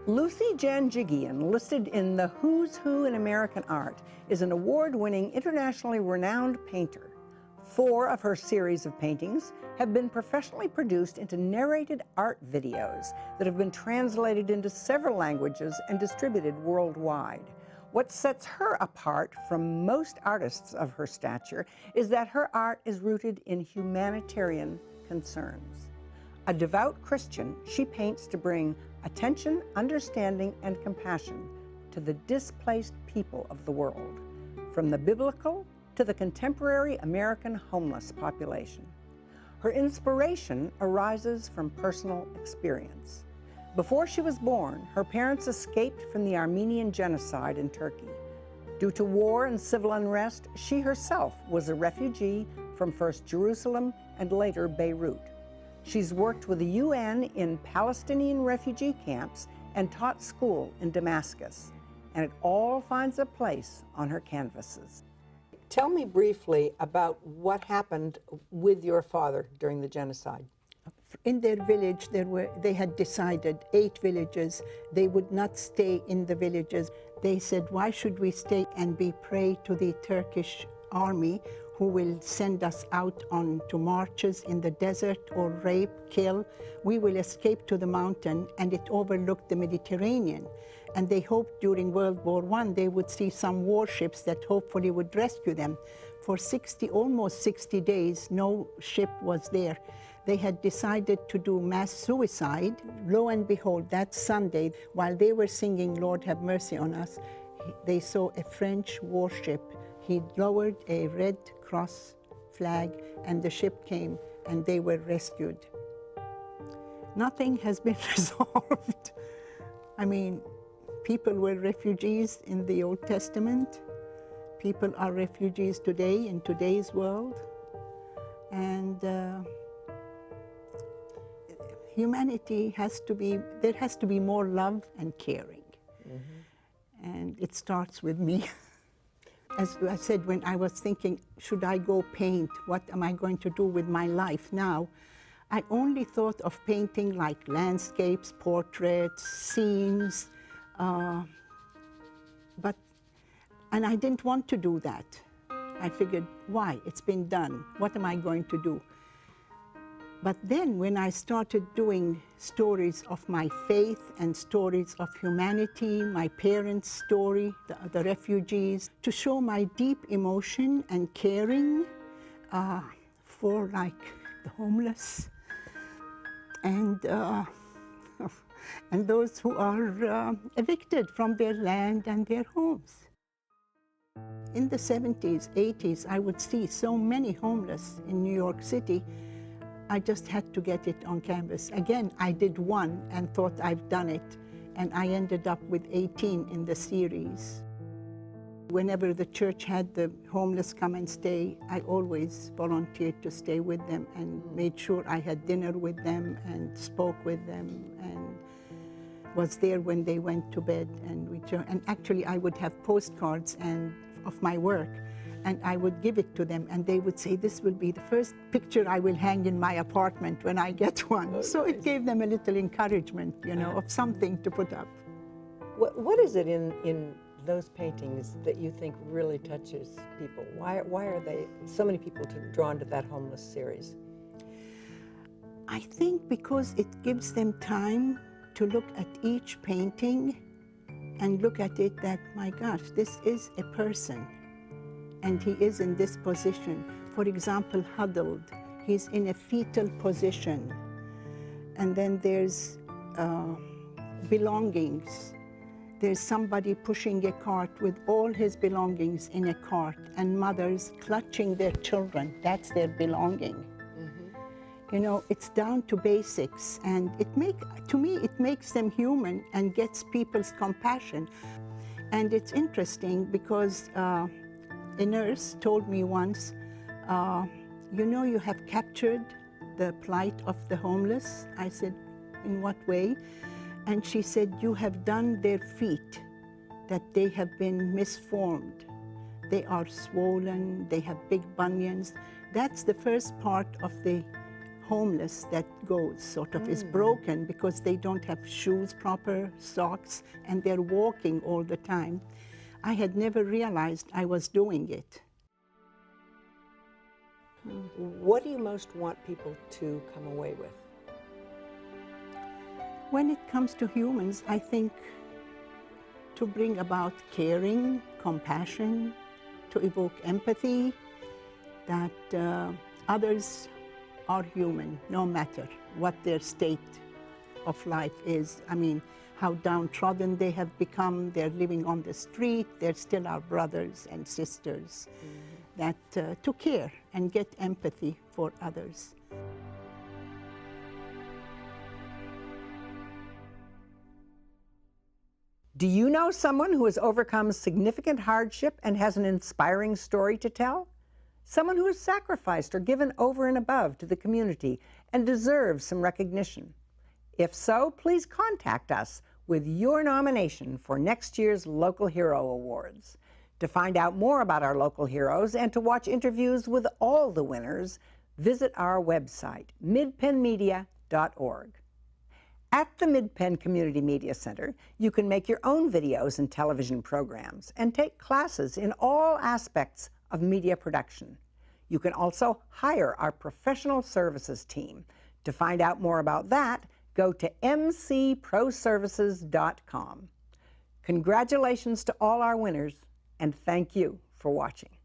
Lucy Janjigian, listed in the Who's Who in American Art, is an award-winning, internationally renowned painter. 4 of her series of paintings have been professionally produced into narrated art videos that have been translated into several languages and distributed worldwide. What sets her apart from most artists of her stature is that her art is rooted in humanitarian concerns. A devout Christian, she paints to bring attention, understanding, and compassion to the displaced people of the world, from the biblical to the contemporary American homeless population. Her inspiration arises from personal experience. Before she was born, her parents escaped from the Armenian genocide in Turkey. Due to war and civil unrest, she herself was a refugee from first Jerusalem and later Beirut. She's worked with the UN in Palestinian refugee camps and taught school in Damascus, and it all finds a place on her canvases. Tell me briefly about what happened with your father during the genocide. In their village, they had decided 8 villages, they would not stay in the villages. They said, why should we stay and be prey to the Turkish army who will send us out on to marches in the desert or rape, kill? We will escape to the mountain, and it overlooked the Mediterranean. And they hoped during World War I they would see some warships that hopefully would rescue them. For almost 60 days, no ship was there. They had decided to do mass suicide. Lo and behold, that Sunday, while they were singing Lord Have Mercy on Us, they saw a French warship. He lowered a Red Cross flag, and the ship came, and they were rescued. Nothing has been resolved. I mean, people were refugees in the Old Testament. People are refugees today in today's world. And humanity there has to be more love and caring. Mm-hmm. And it starts with me. As I said, when I was thinking, should I go paint? What am I going to do with my life now? I only thought of painting like landscapes, portraits, scenes, and I didn't want to do that. I figured, why? It's been done. What am I going to do? But then when I started doing stories of my faith and stories of humanity, my parents' story, the refugees, to show my deep emotion and caring for like the homeless and those who are evicted from their land and their homes. In the 70s, 80s, I would see so many homeless in New York City. I just had to get it on canvas. Again, I did one and thought I've done it, and I ended up with 18 in the series. Whenever the church had the homeless come and stay, I always volunteered to stay with them and made sure I had dinner with them and spoke with them and was there when they went to bed. And actually I would have postcards of my work, and I would give it to them, and they would say, this will be the first picture I will hang in my apartment when I get one. Oh, so nice. It gave them a little encouragement, you know, of something to put up. What is it in those paintings that you think really touches people? Why are so many people drawn to that homeless series? I think because it gives them time to look at each painting and look at it that, my gosh, this is a person. And he is in this position. For example, huddled. He's in a fetal position. And then there's belongings. There's somebody pushing a cart with all his belongings in a cart, and mothers clutching their children. That's their belonging. Mm-hmm. You know, it's down to basics, and to me, it makes them human and gets people's compassion. And it's interesting because a nurse told me once, you know, you have captured the plight of the homeless. I said, in what way? And she said, you have done their feet, that they have been misformed. They are swollen, they have big bunions. That's the first part of the homeless that goes, sort of is broken because they don't have shoes, proper socks, and they're walking all the time. I had never realized I was doing it. What do you most want people to come away with? When it comes to humans, I think to bring about caring, compassion, to evoke empathy, that others are human, no matter what their state of life is. I mean, how downtrodden they have become, they're living on the street, they're still our brothers and sisters. That to care and get empathy for others. Do you know someone who has overcome significant hardship and has an inspiring story to tell? Someone who has sacrificed or given over and above to the community and deserves some recognition? If so, please contact us with your nomination for next year's Local Hero Awards. To find out more about our local heroes and to watch interviews with all the winners, visit our website, midpenmedia.org. At the Midpen Community Media Center, you can make your own videos and television programs and take classes in all aspects of media production. You can also hire our professional services team. To find out more about that, go to mcproservices.com. Congratulations to all our winners, and thank you for watching.